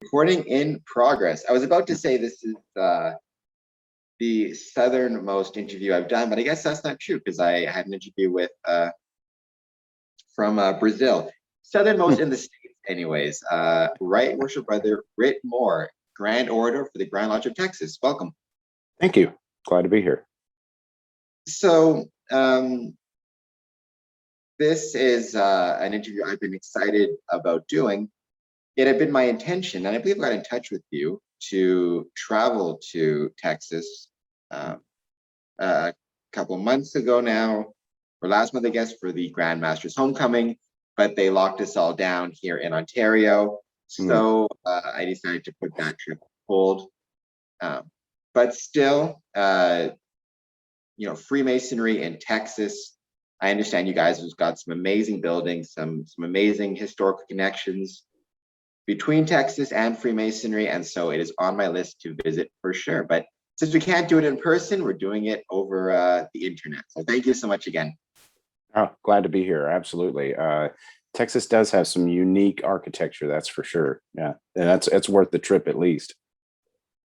Recording in progress. I was about to say this is the southernmost interview I've done, but I guess that's not true because I had an interview with from Brazil, southernmost in the States, anyways. Right Worship Brother Rhit Moore, Grand Orator for the Grand Lodge of Texas. Welcome. Thank you. Glad to be here. So this is an interview I've been excited about doing. It had been my intention, and I believe I got in touch with you to travel to Texas a couple months ago now, or last month, I guess, for the Grand Master's homecoming, but they locked us all down here in Ontario. So I decided to put that trip on hold. But still, Freemasonry in Texas. I understand you guys have got some amazing buildings, some amazing historical connections between Texas and Freemasonry, and so it is on my list to visit for sure. But since we can't do it in person, we're doing it over the internet. So thank you so much again. Oh, glad to be here. Absolutely. Texas does have some unique architecture, that's for sure. Yeah, and it's worth the trip at least.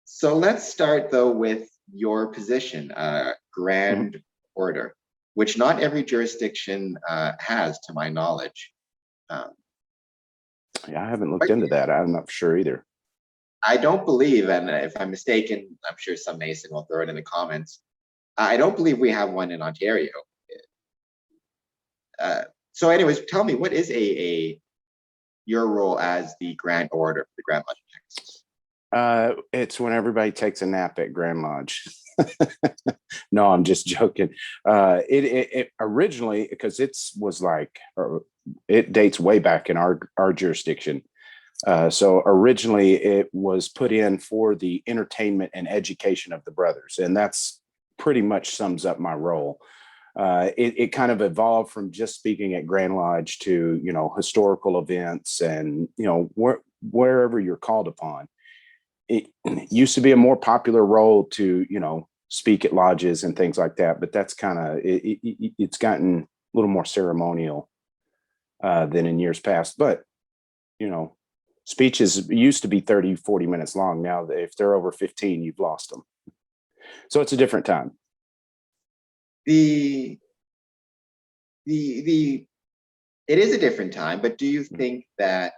So let's start though with your position, Grand Orator, which not every jurisdiction has, to my knowledge. Yeah, I haven't looked into that. I'm not sure either. I don't believe, and if I'm mistaken, I'm sure some Mason will throw it in the comments. I don't believe we have one in Ontario. So anyways, tell me, what is your role as the Grand Orator for the Grand Lodge of Texas? It's when everybody takes a nap at Grand Lodge. No, I'm just joking. It originally, because it dates way back in our jurisdiction. So originally it was put in for the entertainment and education of the brothers, and that's pretty much sums up my role. It kind of evolved from just speaking at Grand Lodge to, historical events and, wherever you're called upon. It used to be a more popular role to, speak at lodges and things like that, but that's kind of, it's gotten a little more ceremonial than in years past. But, speeches used to be 30, 40 minutes long. Now, if they're over 15, you've lost them. So it's a different time. It is a different time, but do you think that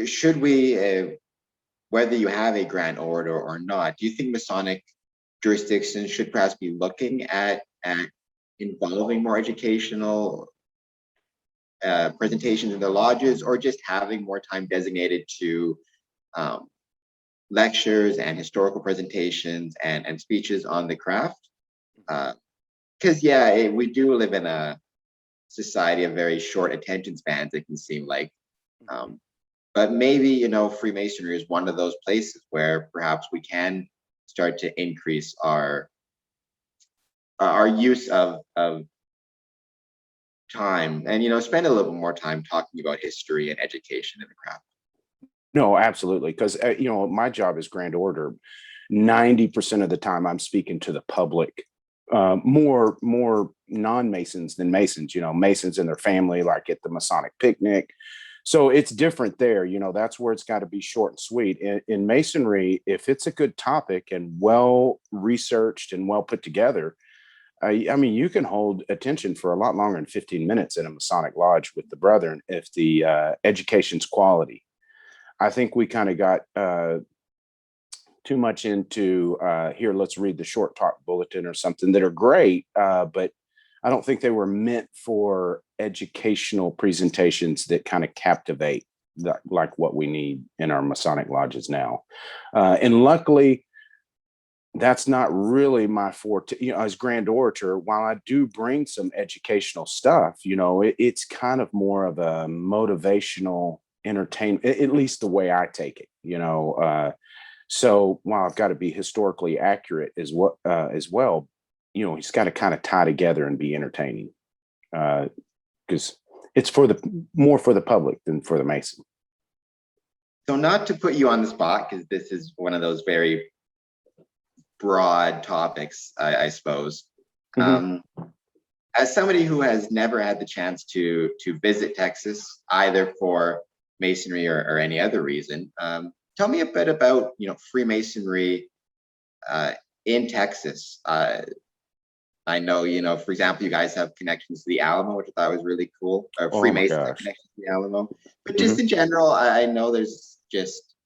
should we, whether you have a Grand Orator or not, do you think Masonic jurisdictions should perhaps be looking at involving more educational presentations in the lodges, or just having more time designated to lectures and historical presentations and speeches on the craft? Because we do live in a society of very short attention spans, it can seem like. But maybe, Freemasonry is one of those places where perhaps we can start to increase our use of time and, spend a little bit more time talking about history and education in the craft. No, absolutely. Because, my job as Grand Orator, 90% of the time I'm speaking to the public, more non-Masons than Masons, Masons and their family, like at the Masonic picnic. So it's different there. That's where it's got to be short and sweet. In Masonry, if it's a good topic and well researched and well put together, you can hold attention for a lot longer than 15 minutes in a Masonic lodge with the brethren if the education's quality. I think we kind of got too much into here, let's read the short talk bulletin or something that are great, but I don't think they were meant for educational presentations that kind of captivate like what we need in our Masonic lodges now. And luckily, that's not really my forte. As Grand Orator, while I do bring some educational stuff, it's kind of more of a motivational entertainment, at least the way I take it, so while I've got to be historically accurate as well, he's got to kind of tie together and be entertaining, because it's more for the public than for the Mason. So not to put you on the spot, because this is one of those very broad topics, I suppose. as somebody who has never had the chance to visit Texas, either for Masonry or any other reason, tell me a bit about Freemasonry in Texas. I know, for example, you guys have connections to the Alamo, which I thought was really cool. Oh my Freemasons have gosh. connections to the Alamo, but just Mhm. in general, I know there's just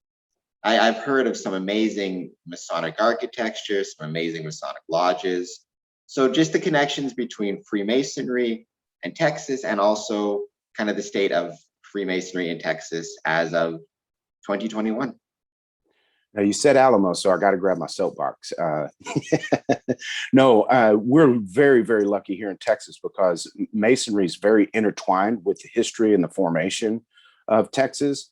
I've heard of some amazing Masonic architecture, some amazing Masonic lodges. So just the connections between Freemasonry and Texas, and also kind of the state of Freemasonry in Texas as of 2021. Now you said Alamo, so I got to grab my soapbox. No, we're very, very lucky here in Texas because Masonry is very intertwined with the history and the formation of Texas.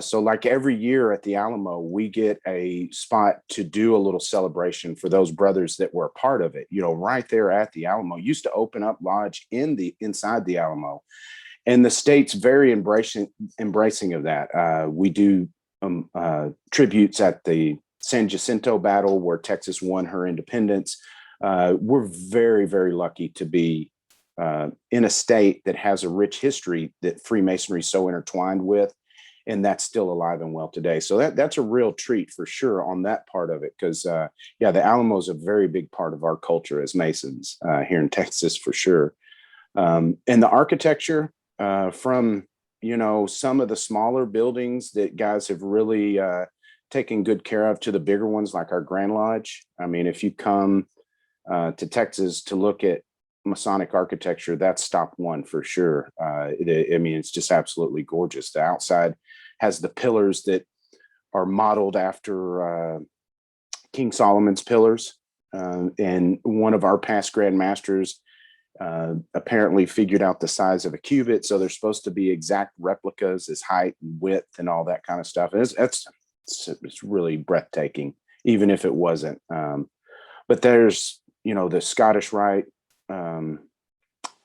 So, like every year at the Alamo, we get a spot to do a little celebration for those brothers that were a part of it. Right there at the Alamo, used to open up lodge inside the Alamo, and the state's very embracing of that. We do tributes at the San Jacinto battle where Texas won her independence. We're very, very lucky to be in a state that has a rich history that Freemasonry is so intertwined with, and that's still alive and well today. So that's a real treat for sure on that part of it, because yeah, the Alamo is a very big part of our culture as Masons here in Texas for sure. And the architecture from some of the smaller buildings that guys have really taken good care of to the bigger ones like our Grand Lodge. I mean, if you come to Texas to look at Masonic architecture, that's stop one for sure. I mean, it's just absolutely gorgeous. The outside has the pillars that are modeled after King Solomon's pillars. And one of our past Grand Masters apparently figured out the size of a cubit. So they're supposed to be exact replicas as height and width and all that kind of stuff. It's really breathtaking, even if it wasn't. But there's, the Scottish Rite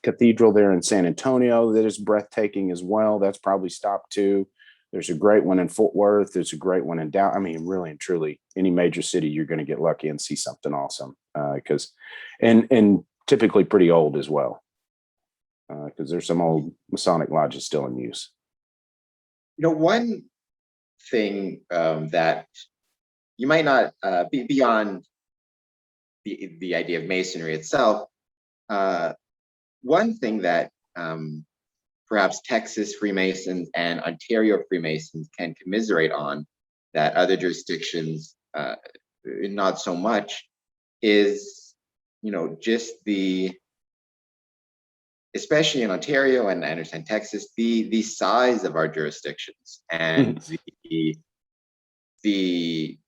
Cathedral there in San Antonio that is breathtaking as well. That's probably stop two. There's a great one in Fort Worth. There's a great one in Dallas. I mean, really and truly, any major city, you're going to get lucky and see something awesome. And typically pretty old as well, because there's some old Masonic lodges still in use. One thing that you might not be beyond the idea of Masonry itself. One thing that perhaps Texas Freemasons and Ontario Freemasons can commiserate on that other jurisdictions not so much is, just especially in Ontario and I understand Texas, the size of our jurisdictions and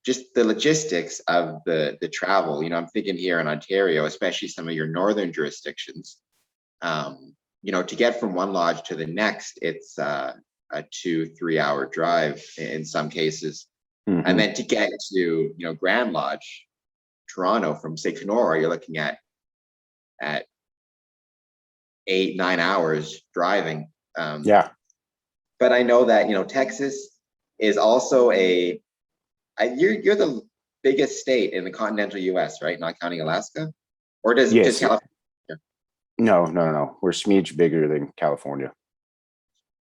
just the logistics of the travel. I'm thinking here in Ontario, especially some of your northern jurisdictions, to get from one lodge to the next, it's a 2-3 hour drive in some cases. Mm-hmm. And then to get to, Grand Lodge, Toronto from say Kenora, you're looking at 8-9 hours driving. Yeah. But I know that, Texas is also you're the biggest state in the continental US, right? Not counting Alaska? Or does California? No. We're smidge bigger than California.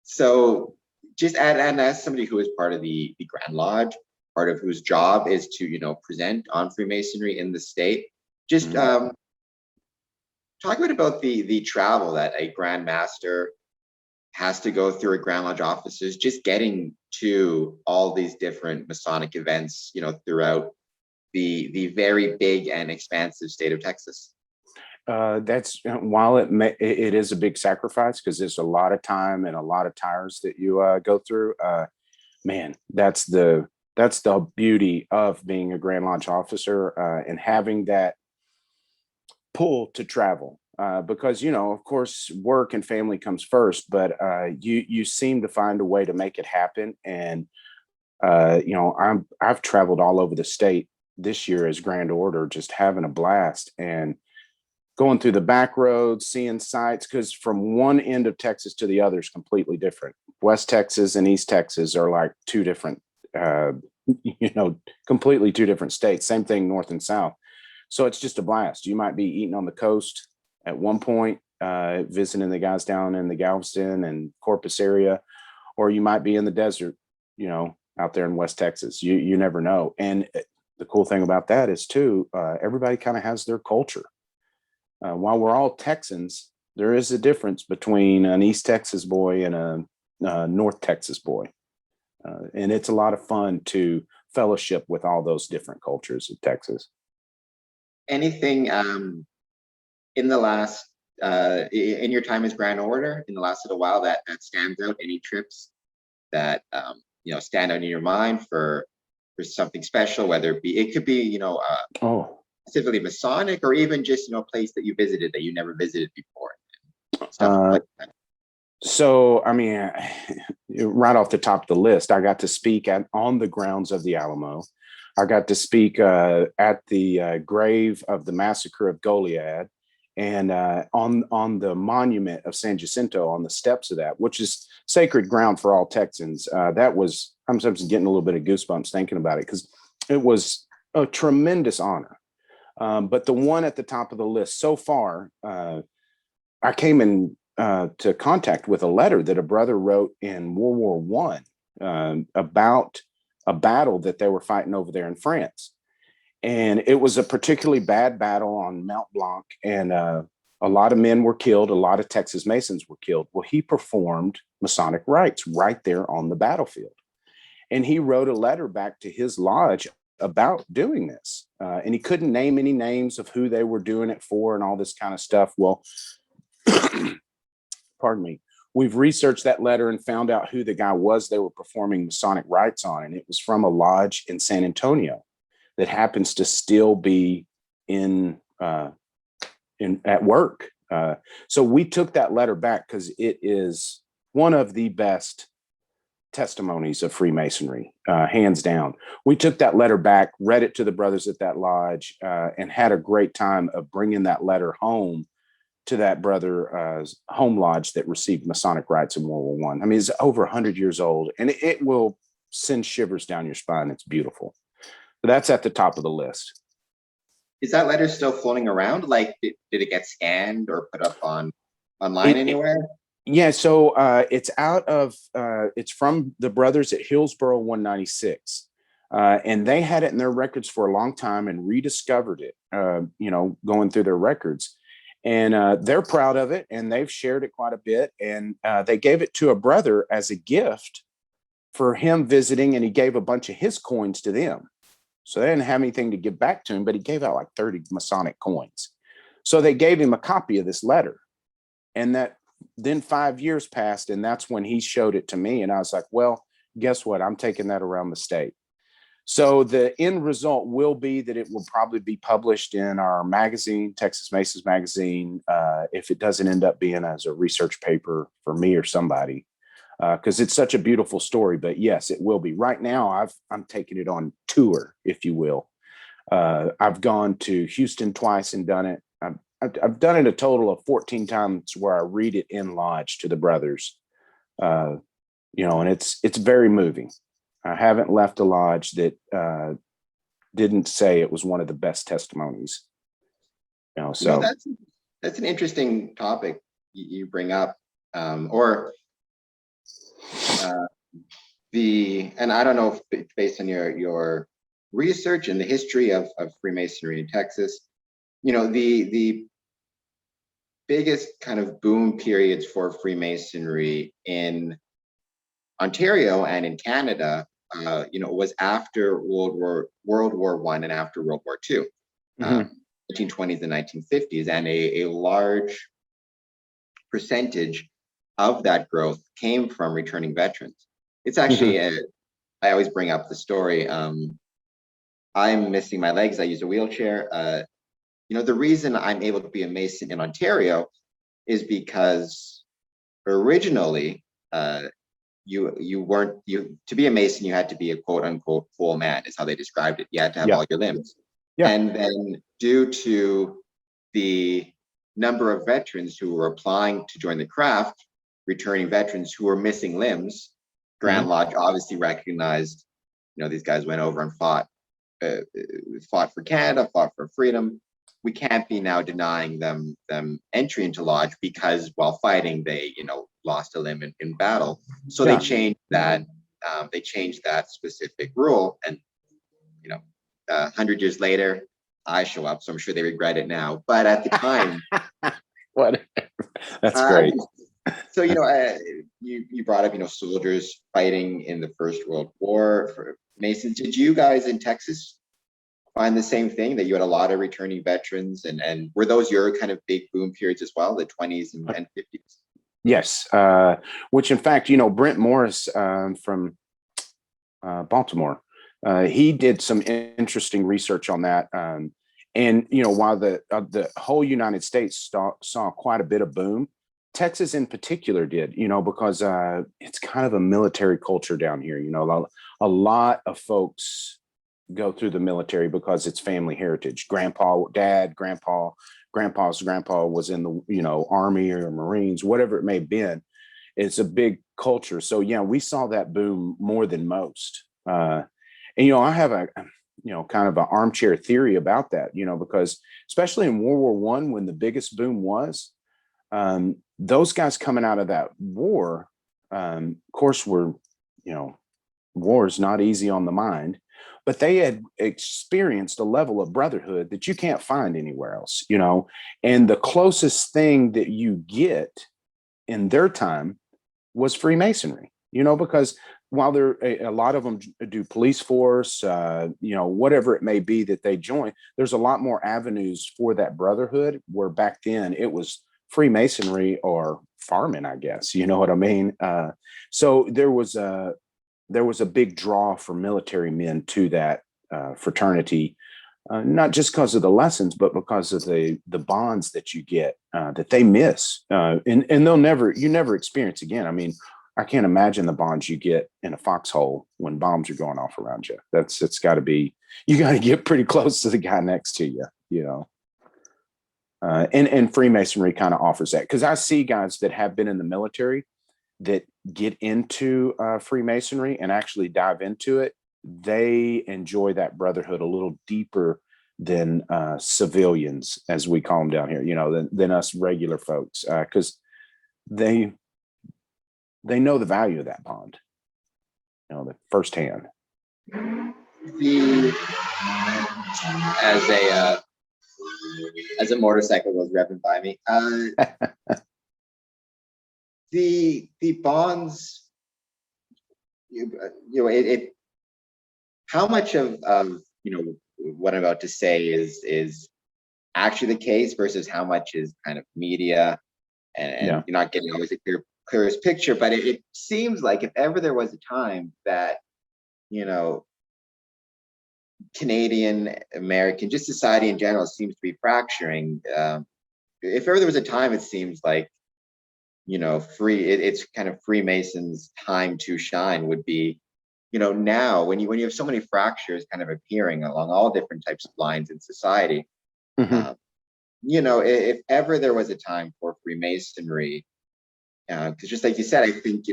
So just and as somebody who is part of the Grand Lodge, part of whose job is to, present on Freemasonry in the state, just talk a bit about the travel that a Grand Master has to go through at Grand Lodge offices, just getting to all these different Masonic events, throughout the very big and expansive state of Texas. That's while it is a big sacrifice because there's a lot of time and a lot of tires that you go through. Man, that's the beauty of being a Grand Lodge officer and having that pull to travel. Because of course, work and family comes first, but you seem to find a way to make it happen. And I've traveled all over the state this year as Grand Orator, just having a blast and going through the back roads, seeing sights, because from one end of Texas to the other is completely different. West Texas and East Texas are like two different, completely two different states. Same thing, North and South. So it's just a blast. You might be eating on the coast at one point, visiting the guys down in the Galveston and Corpus area, or you might be in the desert, you know, out there in West Texas. You never know. And the cool thing about that is too, everybody kind of has their culture. While we're all Texans, there is a difference between an East Texas boy and a North Texas boy. And it's a lot of fun to fellowship with all those different cultures of Texas. Anything in the last, in your time as Grand Orator, in the last little while that stands out? Any trips that you know, stand out in your mind for something special, whether it could be, you know, specifically Masonic, or even just, you know, a place that you visited that you never visited before, stuff like that. So, I mean, right off the top of the list, I got to speak on the grounds of the Alamo. I got to speak at the grave of the massacre of Goliad, and on the monument of San Jacinto, on the steps of that, which is sacred ground for all Texans. That was, I'm sometimes getting a little bit of goosebumps thinking about it, because it was a tremendous honor. But the one at the top of the list so far, I came in to contact with a letter that a brother wrote in World War I about a battle that they were fighting over there in France. And it was a particularly bad battle on Mount Blanc, and a lot of men were killed. A lot of Texas Masons were killed. Well, he performed Masonic rites right there on the battlefield. And he wrote a letter back to his lodge about doing this. And he couldn't name any names of who they were doing it for and all this kind of stuff. Well, pardon me, we've researched that letter and found out who the guy was they were performing Masonic rites on. And it was from a lodge in San Antonio that happens to still be at work. So we took that letter back because it is one of the best testimonies of Freemasonry, hands down. We took that letter back, read it to the brothers at that lodge, and had a great time of bringing that letter home to that brother's home lodge that received Masonic rites in World War I. I mean, it's over 100 years old, and it will send shivers down your spine. It's beautiful. But that's at the top of the list. Is that letter still floating around? Like, did it get scanned or put up online anywhere? Yeah, so it's it's from the brothers at Hillsboro 196. And they had it in their records for a long time and rediscovered it, you know, going through their records. And they're proud of it, and they've shared it quite a bit. And they gave it to a brother as a gift for him visiting, and he gave a bunch of his coins to them. So they didn't have anything to give back to him, but he gave out like 30 Masonic coins. So they gave him a copy of this letter. And then 5 years passed, and that's when he showed it to me. And I was like, well, guess what? I'm taking that around the state. So the end result will be that it will probably be published in our magazine, Texas Masons Magazine, if it doesn't end up being as a research paper for me or somebody, because it's such a beautiful story. But yes, it will be. Right now, I'm taking it on tour, if you will. I've gone to Houston twice and done it. I've done it a total of 14 times where I read it in lodge to the brothers, you know, and it's very moving. I haven't left a lodge that didn't say it was one of the best testimonies. You know, so that's an interesting topic you bring up, and I don't know if based on your research and the history of Freemasonry in Texas, you know, the biggest kind of boom periods for Freemasonry in Ontario and in Canada, you know, was after World War I and after World War II, 1920s and 1950s, and a large percentage of that growth came from returning veterans. It's actually, I always bring up the story. I'm missing my legs. I use a wheelchair. You know, the reason I'm able to be a Mason in Ontario is because originally, to be a Mason, you had to be a quote unquote full man, is how they described it. You had to have all your limbs. Yeah. And then due to the number of veterans who were applying to join the craft, returning veterans who were missing limbs, Grand Lodge obviously recognized, you know, these guys went over and fought for Canada, fought for freedom. we can't be now denying them entry into lodge because while fighting they lost a limb in battle. So Yeah. they changed that specific rule, and 100 years later I show up, so I'm sure they regret it now, but at the time What? That's uh, great. so you brought up soldiers fighting in the First World War for Masons. Did you guys in Texas find the same thing, that you had a lot of returning veterans, and were those your kind of big boom periods as well, the 20s and 50s? Yes. Which in fact, Brent Morris from Baltimore, he did some interesting research on that. And while the whole United States saw quite a bit of boom, Texas in particular did, because it's kind of a military culture down here. A lot of folks go through the military because it's family heritage. Grandpa's grandpa was in the Army or Marines, whatever it may have been. It's a big culture. So yeah, we saw that boom more than most. And I have a kind of an armchair theory about that, because especially in World War I, when the biggest boom was, those guys coming out of that war, of course, war is not easy on the mind, but they had experienced a level of brotherhood that you can't find anywhere else, and the closest thing that you get in their time was Freemasonry, because while a lot of them do police force, whatever it may be that they join, there's a lot more avenues for that brotherhood, where back then it was Freemasonry or farming, I guess, you know what I mean? So there was a big draw for military men to that fraternity, not just because of the lessons, but because of the bonds that you get that they miss, and you never experience again. I mean, I can't imagine the bonds you get in a foxhole when bombs are going off around you. You got to get pretty close to the guy next to you, and Freemasonry kind of offers that, because I see guys that have been in the military that get into Freemasonry and actually dive into it. They enjoy that brotherhood a little deeper than civilians, as we call them down here, than us regular folks, because they know the value of that bond, the firsthand. As a motorcycle goes revving by me, the bonds, how much of what I'm about to say is actually the case versus how much is kind of media, and you're not getting always a clearest picture. But it seems like if ever there was a time that Canadian, American, just society in general seems to be fracturing, if ever there was a time, it seems like it's kind of Freemasons' time to shine would be now, when you have so many fractures kind of appearing along all different types of lines in society. Mm-hmm. If ever there was a time for Freemasonry, because just like you said, I think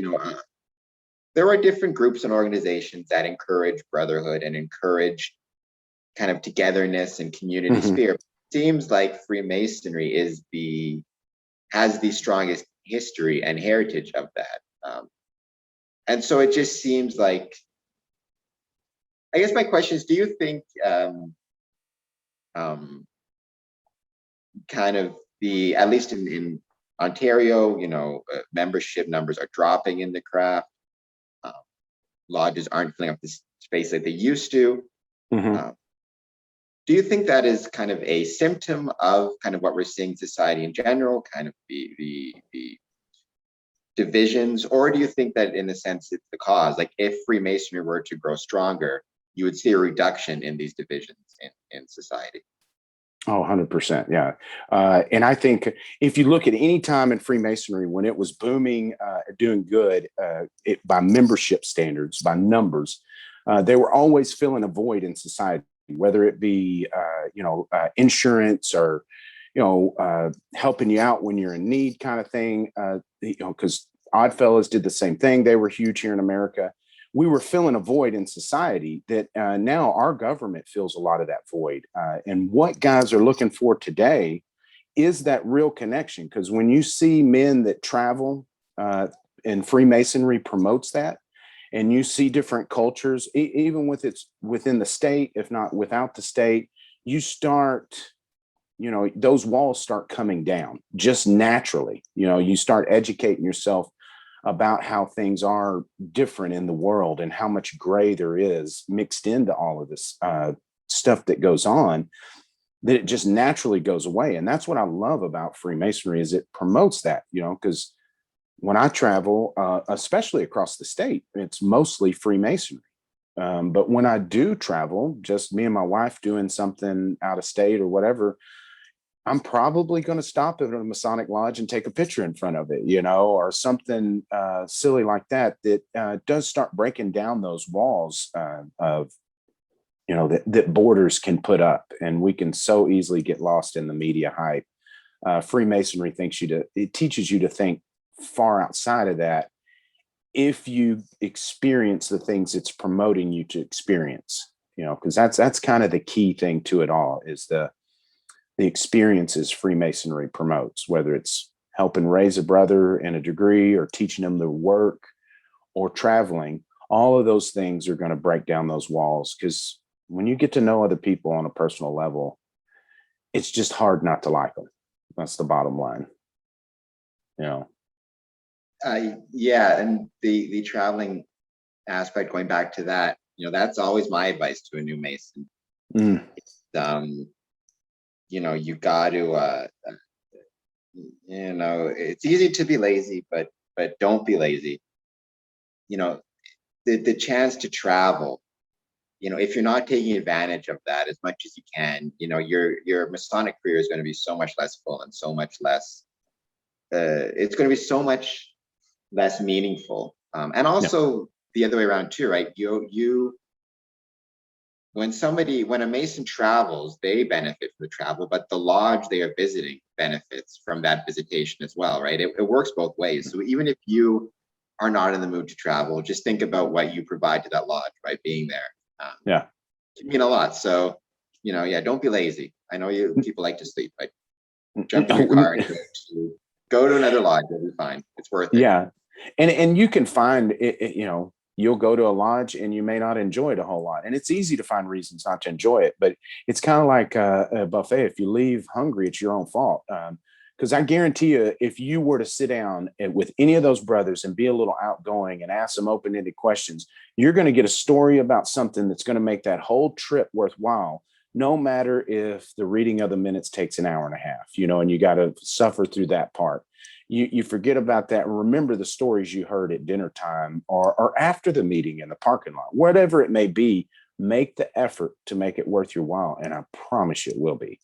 there are different groups and organizations that encourage brotherhood and encourage kind of togetherness and community Mm-hmm. spirit. It seems like Freemasonry has the strongest history and heritage of that, and so it just seems like, I guess my question is, do you think kind of at least in Ontario, membership numbers are dropping in the craft. Lodges aren't filling up the space like they used to. Mm-hmm. Do you think that is kind of a symptom of kind of what we're seeing in society in general, kind of the divisions, or do you think that in a sense it's the cause? Like if Freemasonry were to grow stronger, you would see a reduction in these divisions in society? Oh, 100%. Yeah. And I think if you look at any time in Freemasonry when it was booming, doing good, by membership standards, by numbers, they were always filling a void in society, whether it be, insurance or, helping you out when you're in need kind of thing, because Oddfellows did the same thing. They were huge here in America. we were filling a void in society that now our government fills a lot of that void. And what guys are looking for today is that real connection. Because when you see men that travel, and Freemasonry promotes that, and you see different cultures, even with it's within the state, if not without the state, you start, those walls start coming down just naturally. You start educating yourself about how things are different in the world and how much gray there is mixed into all of this stuff that goes on, that it just naturally goes away. And that's what I love about Freemasonry, is it promotes that, because when I travel, especially across the state, it's mostly Freemasonry. But when I do travel, just me and my wife doing something out of state or whatever, I'm probably going to stop at a Masonic lodge and take a picture in front of it, or something silly like that, that does start breaking down those walls of, that borders can put up. And we can so easily get lost in the media hype. Freemasonry it teaches you to think far outside of that, if you experience the things it's promoting you to experience, because that's kind of the key thing to it all, is the experiences Freemasonry promotes, whether it's helping raise a brother in a degree or teaching them the work or traveling. All of those things are going to break down those walls, because when you get to know other people on a personal level, it's just hard not to like them. That's the bottom line. Yeah, and the traveling aspect, going back to that, that's always my advice to a new Mason. You got to, it's easy to be lazy, but don't be lazy. The chance to travel, if you're not taking advantage of that as much as you can, your Masonic career is going to be so much less full and so much less. It's going to be so much less meaningful. And also the other way around too, right? When a Mason travels, they benefit from the travel, but the lodge they are visiting benefits from that visitation as well, right? It works both ways. So even if you are not in the mood to travel, just think about what you provide to that lodge by being there. Can mean a lot. So, don't be lazy. I know people like to sleep, but jump in your car and go to another lodge. You'll be fine. It's worth it. Yeah. And you can find it, you'll go to a lodge and you may not enjoy it a whole lot. And it's easy to find reasons not to enjoy it, but it's kind of like a buffet. If you leave hungry, it's your own fault. Because I guarantee you, if you were to sit down with any of those brothers and be a little outgoing and ask some open-ended questions, you're going to get a story about something that's going to make that whole trip worthwhile, no matter if the reading of the minutes takes an hour and a half, and you got to suffer through that part. You forget about that and remember the stories you heard at dinner time or after the meeting in the parking lot, whatever it may be. Make the effort to make it worth your while. And I promise you it will be.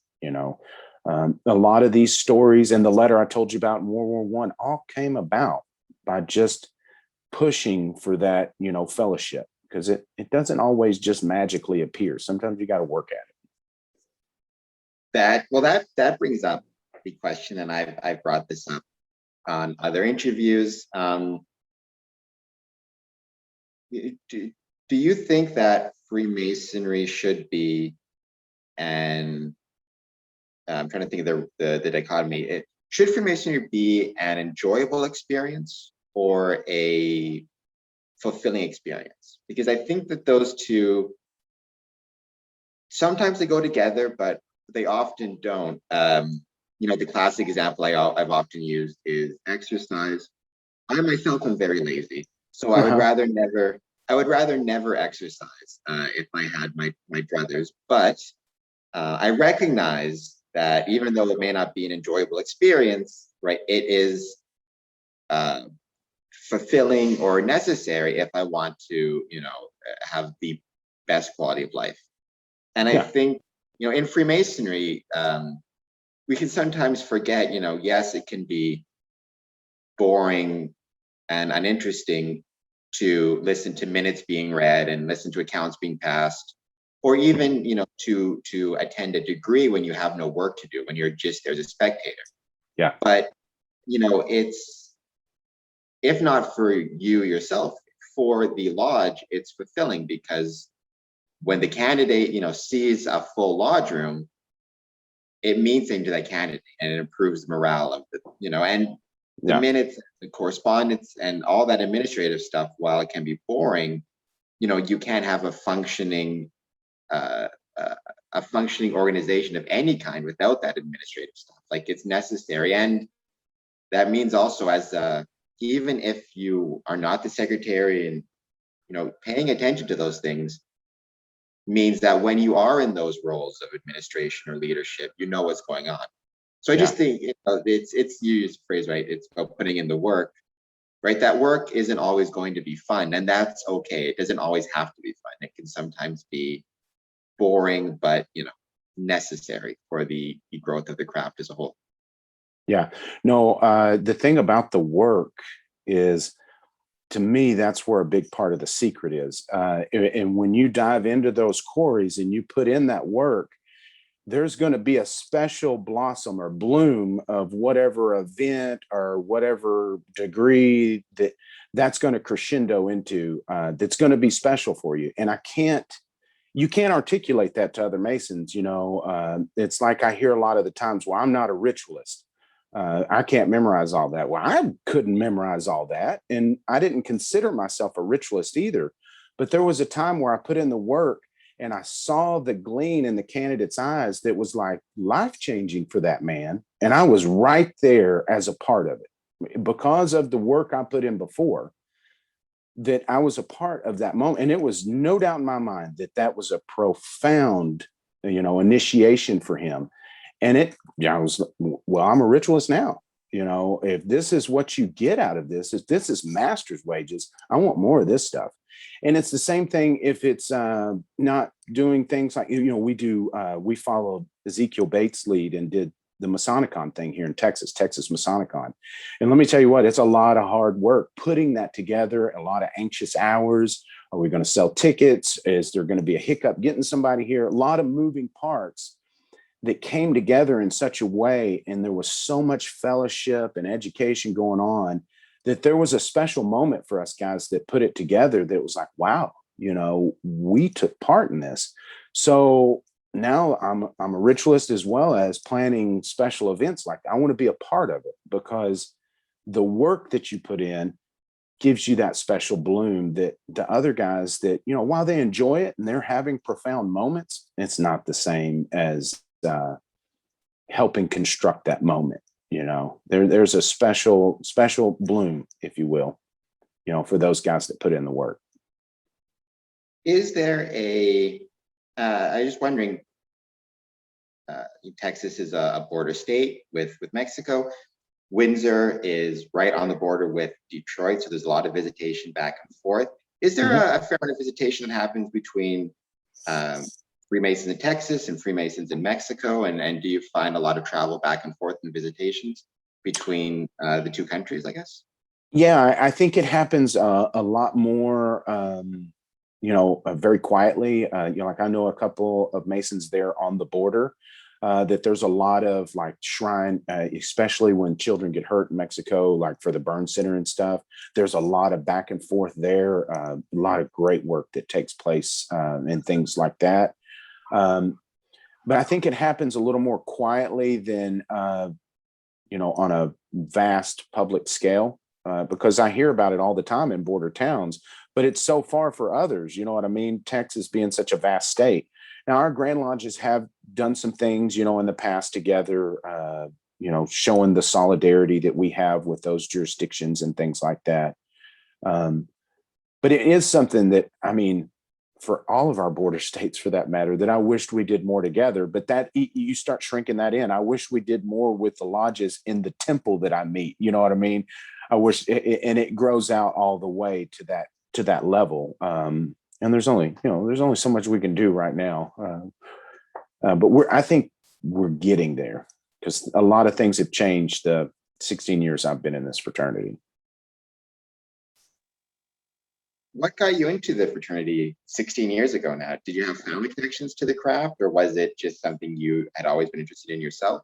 A lot of these stories and the letter I told you about in World War I all came about by just pushing for that, fellowship, because it doesn't always just magically appear. Sometimes you got to work at it. That brings up the question, and I've brought this up on other interviews. Do you think that Freemasonry should be, and I'm trying to think of the dichotomy, should Freemasonry be an enjoyable experience or a fulfilling experience? Because I think that those two, sometimes they go together, but they often don't. The classic example I've often used is exercise. I myself am very lazy, so I would rather never exercise if I had my druthers. But I recognize that even though it may not be an enjoyable experience, right, it is fulfilling or necessary if I want to, have the best quality of life. And I think, in Freemasonry, we can sometimes forget, yes, it can be boring and uninteresting to listen to minutes being read and listen to accounts being passed, or even, to attend a degree when you have no work to do, when you're just there as a spectator. Yeah. But, it's, if not for you yourself, for the lodge, it's fulfilling because when the candidate, sees a full lodge room, it means something to that candidate and it improves the morale of and the Yeah. minutes, the correspondence, and all that administrative stuff, while it can be boring, you can't have uh, a functioning organization of any kind without that administrative stuff. Like, it's necessary. And that means also, as even if you are not the secretary, and paying attention to those things means that when you are in those roles of administration or leadership, you know what's going on. So I Yeah. just think it's you use the phrase, right? It's about putting in the work, right? That work isn't always going to be fun, and that's okay. It doesn't always have to be fun. It can sometimes be boring, but necessary for the growth of the craft as a whole. Yeah. No, the thing about the work is, to me, that's where a big part of the secret is. And when you dive into those quarries and you put in that work, there's going to be a special blossom or bloom of whatever event or whatever degree that's going to crescendo into, that's going to be special for you. And you can't articulate that to other Masons. It's like I hear a lot of the times, well, I'm not a ritualist. I can't memorize all that. Well, I couldn't memorize all that. And I didn't consider myself a ritualist either. But there was a time where I put in the work and I saw the gleam in the candidate's eyes that was like life-changing for that man. And I was right there as a part of it because of the work I put in before, that I was a part of that moment. And it was no doubt in my mind that that was a profound, initiation for him. And I was, well, I'm a ritualist now. If this is what you get out of this, if this is master's wages, I want more of this stuff. And it's the same thing if it's not doing things like, we followed Ezekiel Bates' lead and did the Masonicon thing here in Texas Masonicon. And let me tell you what, it's a lot of hard work putting that together, a lot of anxious hours. Are we going to sell tickets? Is there going to be a hiccup getting somebody here? A lot of moving parts that came together in such a way, and there was so much fellowship and education going on, that there was a special moment for us guys that put it together that was like, wow, we took part in this. So now I'm a ritualist as well as planning special events like that. I want to be a part of it because the work that you put in gives you that special bloom that the other guys that, while they enjoy it and they're having profound moments, it's not the same as helping construct that moment. There's a special bloom, if you will, for those guys that put in the work. Is there I was just wondering, Texas is a border state with Mexico. Windsor is right on the border with Detroit, so there's a lot of visitation back and forth. Is there a fair amount of visitation that happens between Freemasons in Texas and Freemasons in Mexico? And do you find a lot of travel back and forth and visitations between the two countries, I guess? Yeah, I think it happens a lot more, very quietly. Like I know a couple of Masons there on the border, that there's a lot of like shrine, especially when children get hurt in Mexico, like for the burn center and stuff. There's a lot of back and forth there, a lot of great work that takes place and things like that. But I think it happens a little more quietly than, on a vast public scale, because I hear about it all the time in border towns, but it's so far for others. You know what I mean? Texas being such a vast state. Now, our Grand Lodges have done some things, in the past together, showing the solidarity that we have with those jurisdictions and things like that. But it is something that, for all of our border states, for that matter, that I wished we did more together. But that you start shrinking that in. I wish we did more with the lodges in the temple that I meet. You know what I mean? I wish, and it grows out all the way to that level. And there's only so much we can do right now. But I think we're getting there because a lot of things have changed the 16 years I've been in this fraternity. What got you into the fraternity 16 years ago now? Did you have family connections to the craft, or was it just something you had always been interested in yourself?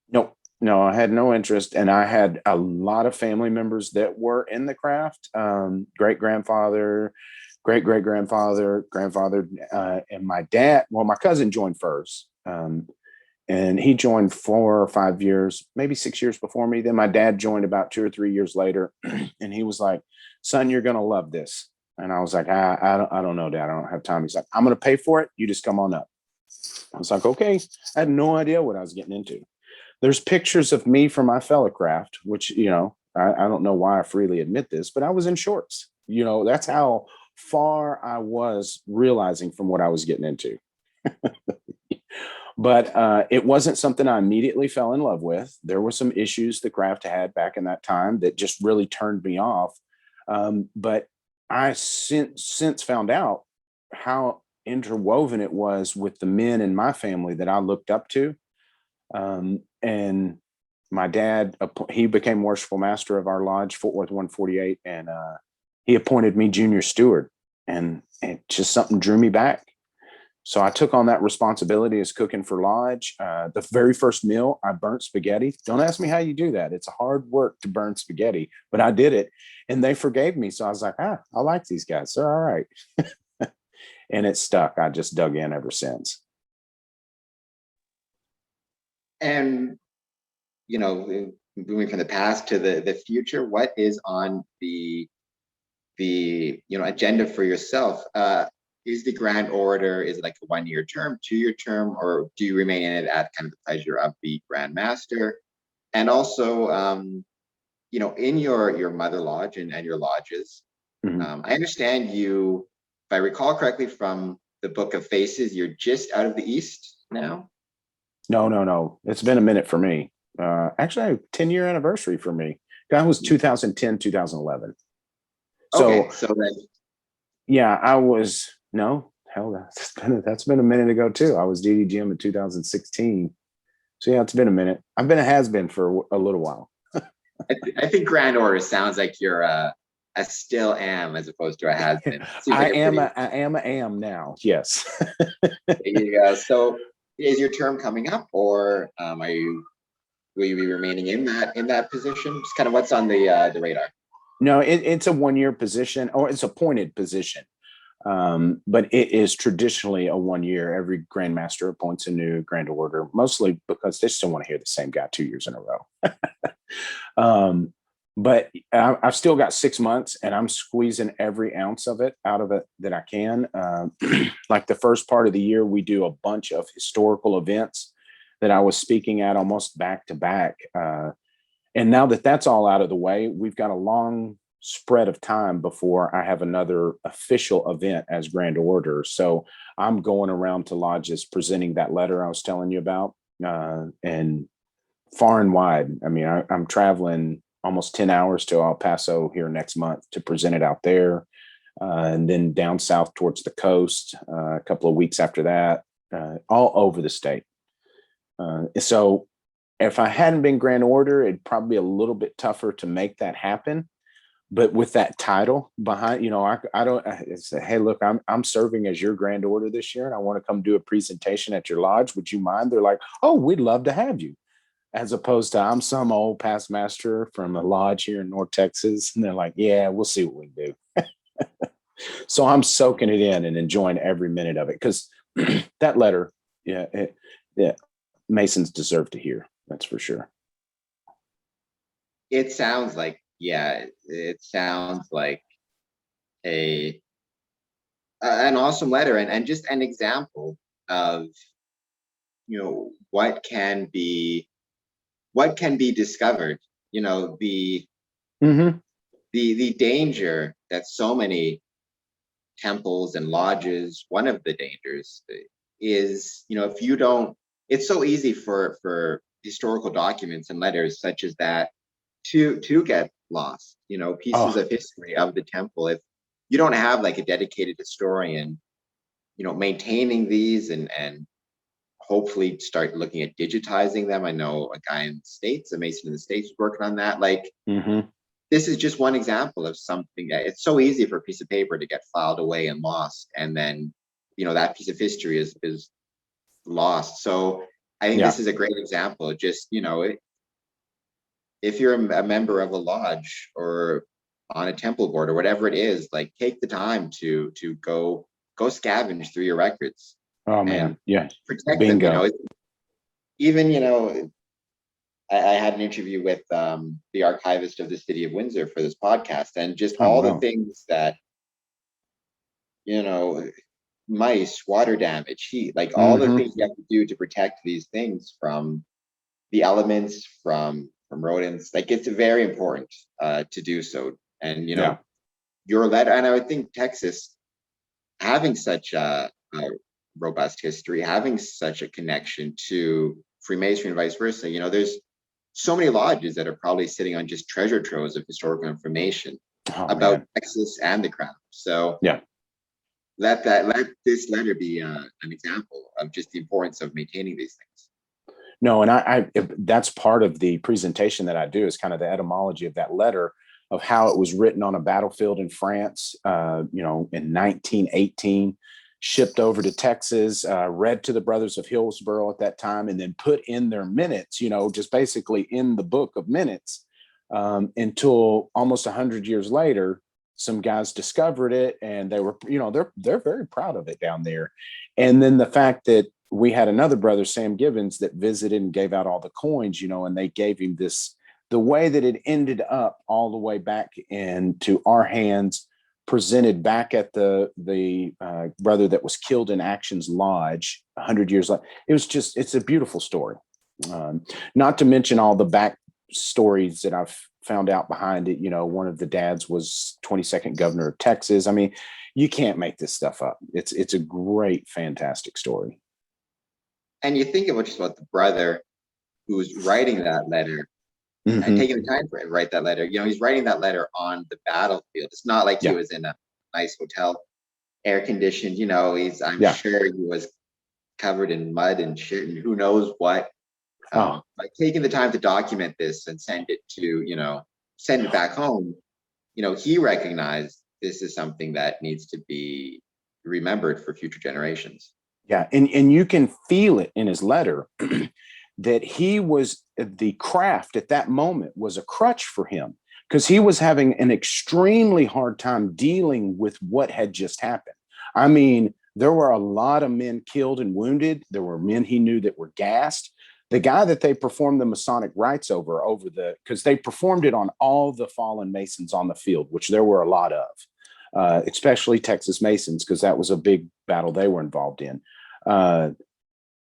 No, no, I had no interest, and I had a lot of family members that were in the craft. Great grandfather, great great grandfather, grandfather, and my dad. Well, my cousin joined first, and he joined 4 or 5 years, maybe 6 years before me. Then my dad joined about 2 or 3 years later, and he was like, "Son, you're gonna love this." And I was like, I don't know, Dad. I don't have time. He's like, "I'm gonna pay for it. You just come on up." I was like, "Okay." I had no idea what I was getting into. There's pictures of me from my fellow craft, which, I don't know why I freely admit this, but I was in shorts. That's how far I was realizing from what I was getting into. But it wasn't something I immediately fell in love with. There were some issues the craft had back in that time that just really turned me off. But I since found out how interwoven it was with the men in my family that I looked up to. And my dad, he became worshipful master of our lodge, Fort Worth 148, and he appointed me junior steward, and it just something drew me back. So I took on that responsibility as cooking for lodge. The very first meal, I burnt spaghetti. Don't ask me how you do that. It's hard work to burn spaghetti, but I did it, and they forgave me. So I was like, I like these guys. They're all right. And it stuck. I just dug in ever since. And moving from the past to the future, what is on the agenda for yourself? Is the Grand Orator, is it like a 1-year term, 2-year term, or do you remain in it at kind of the pleasure of the Grand Master? And also, in your mother lodge and your lodges, I understand you, if I recall correctly from the Book of Faces, you're just out of the East now. No, no, no. It's been a minute for me. Actually, a 10-year anniversary for me. That was 2010, 2011. So, okay, so then, yeah, I was, no, hell, that's been a minute ago too. I was DDGM in 2016. So yeah, it's been a minute. I've been a has-been for a little while. I think Grand Order sounds like you're a still am as opposed to a has been. I am now. Yes. There you go. So is your term coming up, or will you be remaining in that position? Just kind of what's on the radar. No, it's a 1-year position, or it's appointed position. But it is traditionally a 1 year. Every grandmaster appoints a new grand order, mostly because they still want to hear the same guy 2 years in a row. But I've still got 6 months, and I'm squeezing every ounce of it out of it that I can. Like the first part of the year, we do a bunch of historical events that I was speaking at almost back to back. And now that that's all out of the way, we've got a long spread of time before I have another official event as Grand Orator. So I'm going around to lodges presenting that letter I was telling you about, and far and wide. I mean, I'm traveling almost 10 hours to El Paso here next month to present it out there, and then down south towards the coast a couple of weeks after that, all over the state. So if I hadn't been Grand Orator, it'd probably be a little bit tougher to make that happen. But with that title behind, I say, hey, look, I'm serving as your Grand Orator this year, and I want to come do a presentation at your lodge. Would you mind? They're like, oh, we'd love to have you. As opposed to I'm some old past master from a lodge here in North Texas, and they're like, yeah, we'll see what we can do. So I'm soaking it in and enjoying every minute of it, because that letter, yeah, Masons deserve to hear. That's for sure. It sounds like, yeah, it sounds like a an awesome letter, and just an example of what can be discovered. The Mm-hmm. the danger that so many temples and lodges, one of the dangers is, if you don't, it's so easy for historical documents and letters such as that to get lost, pieces Oh, of history of the temple. If you don't have like a dedicated historian, maintaining these and hopefully start looking at digitizing them. I know a guy in the States, a Mason in the States, is working on that. Like, mm-hmm. this is just one example of something that it's so easy for a piece of paper to get filed away and lost. And then, that piece of history is lost. So I think Yeah. this is a great example. Just, if you're a member of a lodge or on a temple board or whatever it is, like take the time to go scavenge through your records Oh and man, yeah, protect them. bingo. Even I had an interview with the archivist of the city of Windsor for this podcast, and just Oh all the wow. things that, you know, mice, water damage, heat, like all the Hmm. things you have to do to protect these things from the elements, from rodents. Like it's very important to do so. And Yeah. your letter, and I would think Texas having such a robust history, having such a connection to Freemasonry and vice versa. There's so many lodges that are probably sitting on just treasure troves of historical information Oh about man. Texas and the Crown. So Yeah. let this letter be an example of just the importance of maintaining these things. No, and that's part of the presentation that I do is kind of the etymology of that letter of how it was written on a battlefield in France, in 1918, shipped over to Texas, read to the brothers of Hillsborough at that time, and then put in their minutes, just basically in the book of minutes, until almost 100 years later, some guys discovered it, and they were, they're very proud of it down there. And then the fact that we had another brother, Sam Gibbons, that visited and gave out all the coins, and they gave him this, the way that it ended up all the way back into our hands, presented back at the brother that was killed in Actions Lodge 100 years later. It's a beautiful story. Not to mention all the back stories that I've found out behind it. One of the dads was 22nd governor of Texas. I mean, you can't make this stuff up. It's a great, fantastic story. And you think about the brother who's writing that letter and taking the time to write that letter. He's writing that letter on the battlefield. It's not like he was in a nice hotel, air conditioned. I'm sure he was covered in mud and shit and who knows what. Like taking the time to document this and send it back home. He recognized this is something that needs to be remembered for future generations. Yeah, and you can feel it in his letter that the craft at that moment was a crutch for him, because he was having an extremely hard time dealing with what had just happened. I mean, there were a lot of men killed and wounded. There were men he knew that were gassed. The guy that they performed the Masonic rites over because they performed it on all the fallen Masons on the field, which there were a lot of, especially Texas Masons, because that was a big battle they were involved in. But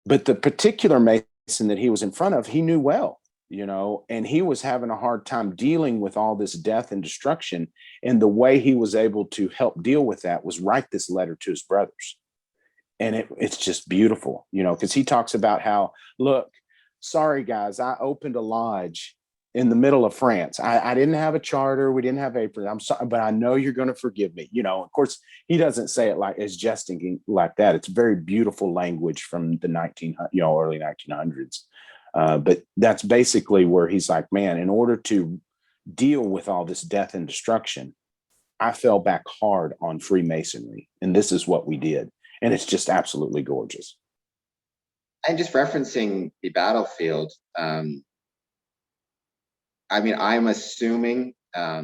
the particular Mason that he was in front of, he knew well, and he was having a hard time dealing with all this death and destruction. And the way he was able to help deal with that was write this letter to his brothers. And it's just beautiful, because he talks about how, look, sorry, guys, I opened a lodge in the middle of France. I didn't have a charter. We didn't have aprons. I'm sorry, but I know you're going to forgive me. Of course, he doesn't say it like as jesting like that. It's very beautiful language from the early 1900s. But that's basically where he's like, man, in order to deal with all this death and destruction, I fell back hard on Freemasonry, and this is what we did. And it's just absolutely gorgeous. And just referencing the battlefield, I'm assuming, I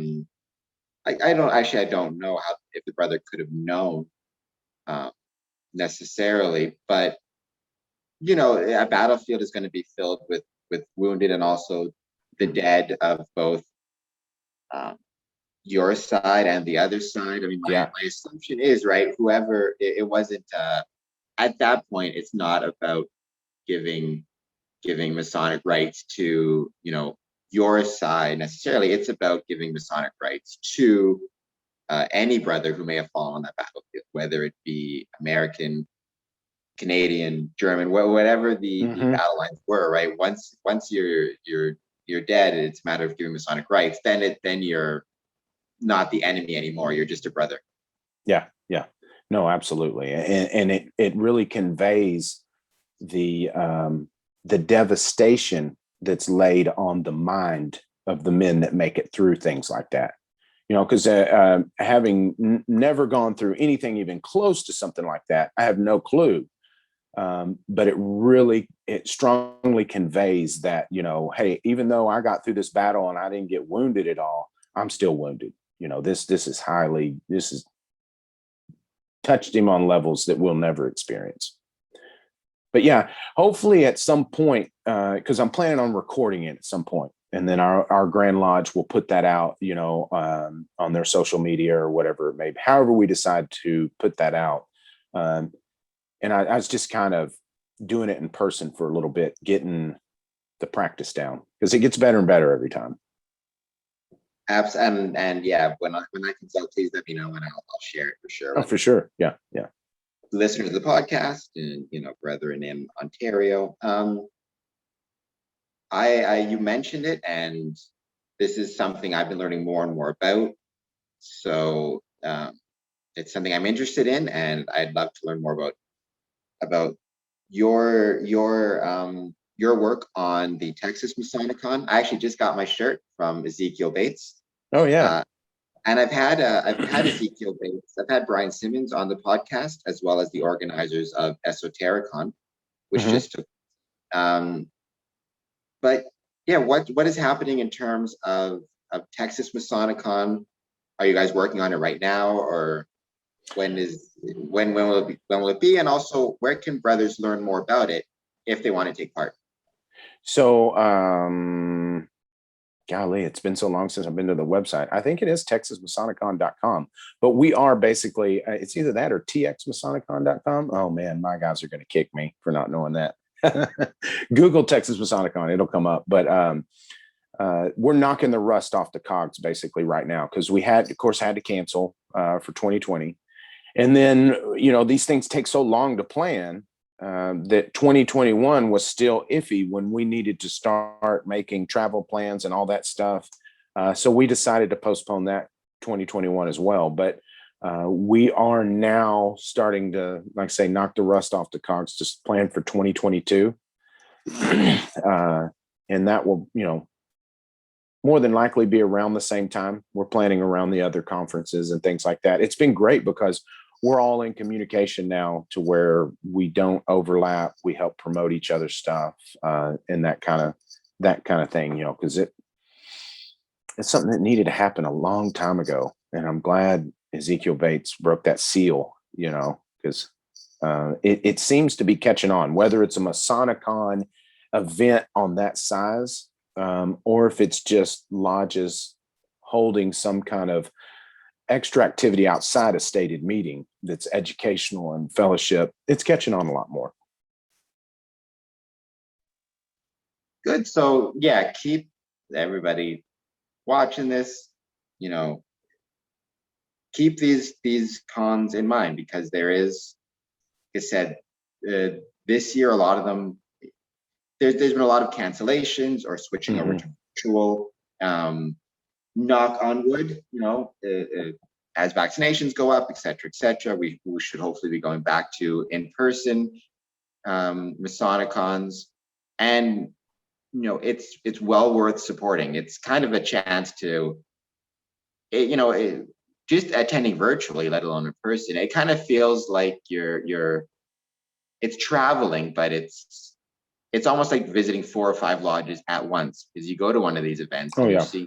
don't know if the brother could have known necessarily, but a battlefield is going to be filled with wounded and also the dead of both your side and the other side. My assumption is, right, whoever it wasn't at that point, it's not about giving Masonic rights to your side necessarily. It's about giving Masonic rights to any brother who may have fallen on that battlefield, whether it be American, Canadian, German, whatever the battle lines were. Right, once you're dead, it's a matter of giving Masonic rights. Then you're not the enemy anymore. You're just a brother. Yeah, no, absolutely, and it really conveys the devastation that's laid on the mind of the men that make it through things like that. Because having never gone through anything even close to something like that, I have no clue But it strongly conveys that, hey, even though I got through this battle and I didn't get wounded at all, I'm still wounded. This is touched him on levels that we'll never experience. But yeah, hopefully at some point, because I'm planning on recording it at some point, and then our Grand Lodge will put that out, on their social media or whatever it may be, however we decide to put that out. And I was just kind of doing it in person for a little bit, getting the practice down, because it gets better and better every time. Absolutely. And yeah, when I consult, please let me know and I'll share it for sure. Oh, for sure. Yeah. Yeah. Listeners of the podcast and, brethren in Ontario. You mentioned it, and this is something I've been learning more and more about. So it's something I'm interested in, and I'd love to learn more about your work on the Texas Masonicon. I actually just got my shirt from Ezekiel Bates. Oh yeah. And I've had Ezekiel Bates, I've had Brian Simmons on the podcast, as well as the organizers of Esotericon, which just took. But yeah, what is happening in terms of Texas Masonicon? Are you guys working on it right now, or when will it be? And also, where can brothers learn more about it if they want to take part? So, golly, it's been so long since I've been to the website. I think it is texasmasonicon.com, but we are basically, it's either that or txmasonicon.com. Oh man, my guys are going to kick me for not knowing that. Google Texas Masonicon, it'll come up. But we're knocking the rust off the cogs basically right now, because we had to cancel for 2020. And then, these things take so long to plan that 2021 was still iffy when we needed to start making travel plans and all that stuff. So we decided to postpone that 2021 as well. But we are now starting to, like I say, knock the rust off the cogs, just plan for 2022. And that will, more than likely be around the same time. We're planning around the other conferences and things like that. It's been great because we're all in communication now to where we don't overlap. We help promote each other's stuff and that kind of thing, because it's something that needed to happen a long time ago. And I'm glad Ezekiel Bates broke that seal, because it seems to be catching on, whether it's a Masonicon event on that size, or if it's just lodges holding some kind of extra activity outside a stated meeting that's educational and fellowship. It's catching on a lot more. Good. So yeah, keep everybody watching this, keep these cons in mind, because there is, like I said, this year, a lot of them, there's been a lot of cancellations or switching over to virtual. Knock on wood, as vaccinations go up, et cetera, we should hopefully be going back to in-person Masonicons, and it's well worth supporting. It's kind of a chance to, just attending virtually, let alone in person. It kind of feels like it's traveling, but it's almost like visiting 4 or 5 lodges at once, because you go to one of these events and you're seeing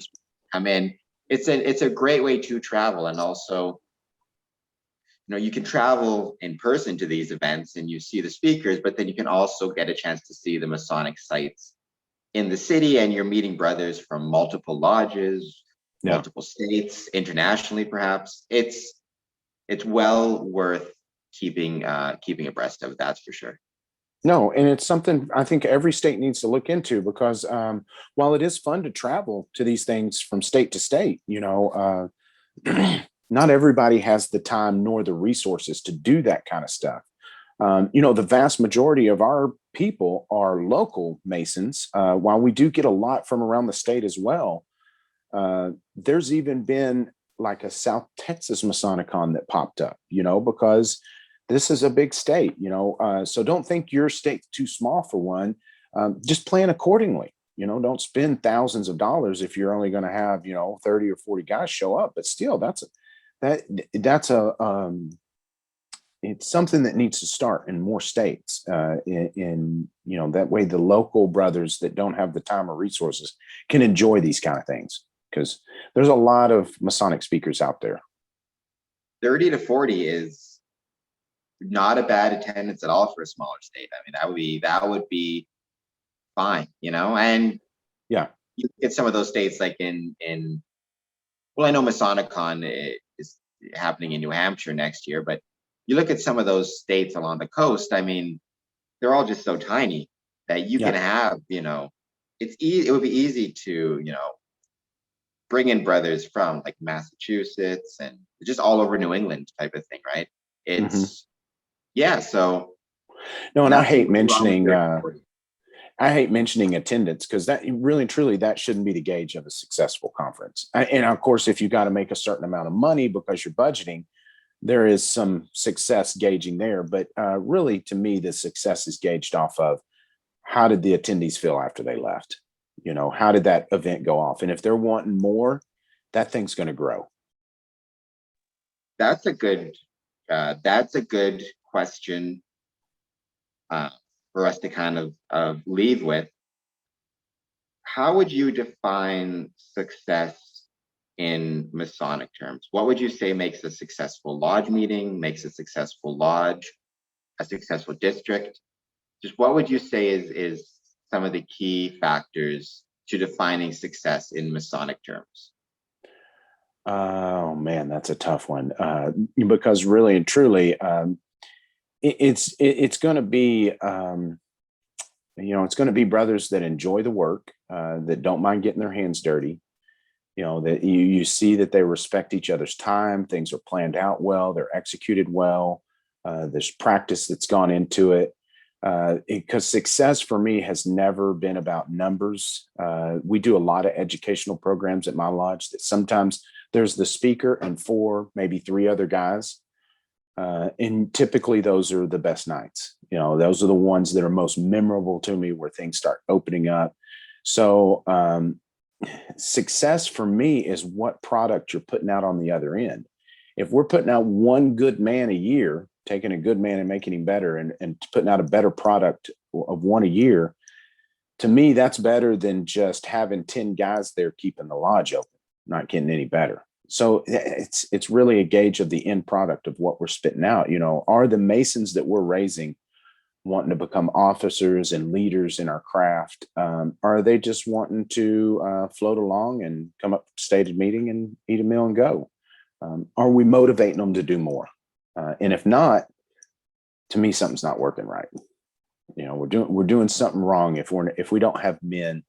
come in. It's a great way to travel, and also, you can travel in person to these events and you see the speakers, but then you can also get a chance to see the Masonic sites in the city, and you're meeting brothers from multiple lodges, multiple states, internationally, perhaps. It's well worth keeping abreast of, that's for sure. No, and it's something I think every state needs to look into, because while it is fun to travel to these things from state to state, not everybody has the time nor the resources to do that kind of stuff. The vast majority of our people are local Masons, while we do get a lot from around the state as well. There's even been like a South Texas Masonicon that popped up, because this is a big state, so don't think your state's too small for one. Just plan accordingly. Don't spend thousands of dollars if you're only going to have, 30 or 40 guys show up. But still, that's a it's something that needs to start in more states. In that way, the local brothers that don't have the time or resources can enjoy these kind of things, because there's a lot of Masonic speakers out there. 30 to 40 is not a bad attendance at all for a smaller state. I mean, that would be fine, and Yeah. you get some of those states like well, I know MasonicCon is happening in New Hampshire next year, but you look at some of those states along the coast, I mean, they're all just so tiny that you can have, it would be easy to, bring in brothers from like Massachusetts and just all over New England type of thing, right? It's yeah, so no, and nothing wrong with 30. I hate mentioning attendance, because that really truly that shouldn't be the gauge of a successful conference. And of course, if you got to make a certain amount of money because you're budgeting, there is some success gauging there. But really, to me, the success is gauged off of how did the attendees feel after they left? How did that event go off? And if they're wanting more, that thing's going to grow. That's a good question for us to kind of leave with. How would you define success in Masonic terms? What would you say makes a successful lodge meeting, makes a successful lodge, a successful district? Just what would you say is some of the key factors to defining success in Masonic terms? Oh man, that's a tough one, because really and truly, it's going to be it's going to be brothers that enjoy the work, that don't mind getting their hands dirty. That you see that they respect each other's time. Things are planned out well. They're executed well. There's practice that's gone into it. Because success for me has never been about numbers. We do a lot of educational programs at my lodge that sometimes there's the speaker and 4, maybe 3 other guys. And typically those are the best nights. Those are the ones that are most memorable to me, where things start opening up. So success for me is what product you're putting out on the other end. If we're putting out one good man a year, taking a good man and making him better, and putting out a better product of one a year, to me, that's better than just having 10 guys there keeping the lodge open, not getting any better. So it's really a gauge of the end product of what we're spitting out. Are the Masons that we're raising wanting to become officers and leaders in our craft? Are they just wanting to float along and come up to stated meeting and eat a meal and go? Are we motivating them to do more? And if not, to me, something's not working right. We're doing something wrong if we don't have men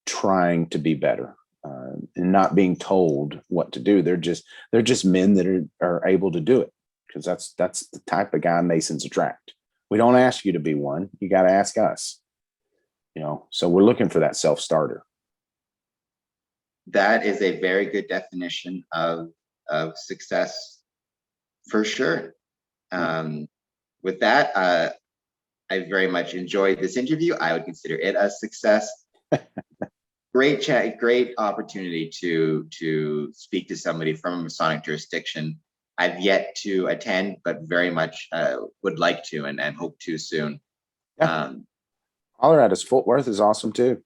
trying to be better, and not being told what to do. They're just men that are able to do it, because that's the type of guy Masons attract. We don't ask you to be one. You got to ask us. So we're looking for that self-starter. That is a very good definition of success, for sure. With that, I very much enjoyed this interview. I would consider it a success. Great chat, great opportunity to speak to somebody from a Masonic jurisdiction. I've yet to attend, but very much would like to, and hope to soon. Yeah. Holler at us. Fort Worth is awesome too.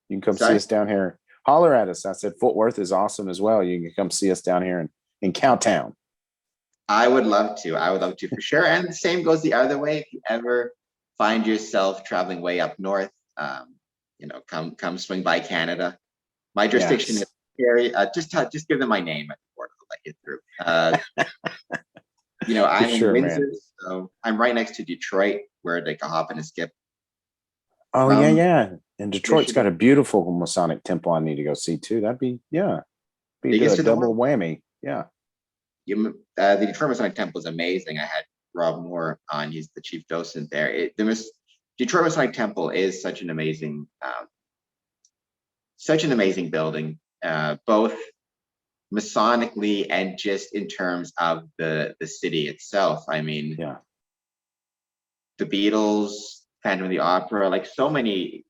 You can come see us down here. Holler at us. I said Fort Worth is awesome as well. You can come see us down here in Cowtown. I would love to. I would love to, for sure. And the same goes the other way. If you ever find yourself traveling way up north, come swing by Canada. My jurisdiction is scary. Just give them my name at the border. I'll let you through. I'm in Windsor, man. So I'm right next to Detroit, where like a hop and a skip. Oh yeah. And Detroit's got a beautiful Masonic temple I need to go see too. That'd be a double whammy. Yeah. The Detroit Masonic Temple is amazing. I had Rob Moore on; he's the chief docent there. Detroit Masonic Temple is such an amazing building, both Masonically and just in terms of the city itself. I mean, the Beatles, Phantom of the Opera, like so many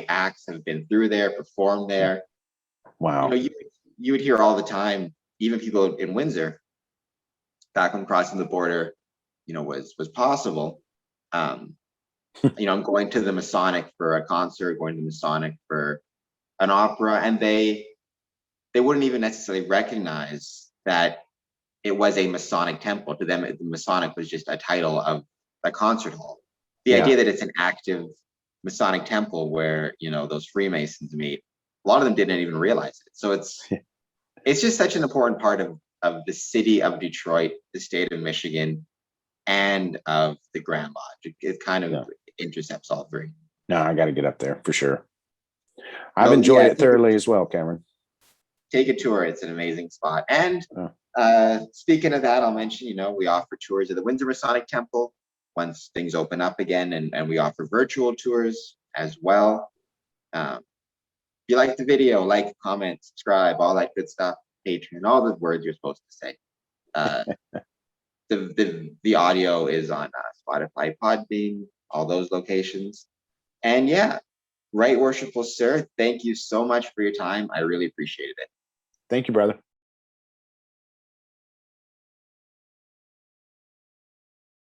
acts have been through there, performed there. Wow. You would hear all the time, even people in Windsor, back when crossing the border, was possible. I'm going to the Masonic for a concert, going to the Masonic for an opera, and they wouldn't even necessarily recognize that it was a Masonic temple. To them, the Masonic was just a title of a concert hall. The idea that it's an active Masonic temple where, those Freemasons meet, a lot of them didn't even realize it. So it's just such an important part of the city of Detroit, the state of Michigan, and of the Grand Lodge. It kind of intercepts all three. No, I got to get up there for sure. I've enjoyed it thoroughly as well, Cameron. Take a tour. It's an amazing spot. And speaking of that, I'll mention, we offer tours of the Windsor Masonic Temple once things open up again, and we offer virtual tours as well. If you like the video, like, comment, subscribe, all that good stuff, Patreon, all the words you're supposed to say. The audio is on Spotify, Podbean, all those locations. And Right Worshipful Sir, thank you so much for your time. I really appreciated it. Thank you, brother.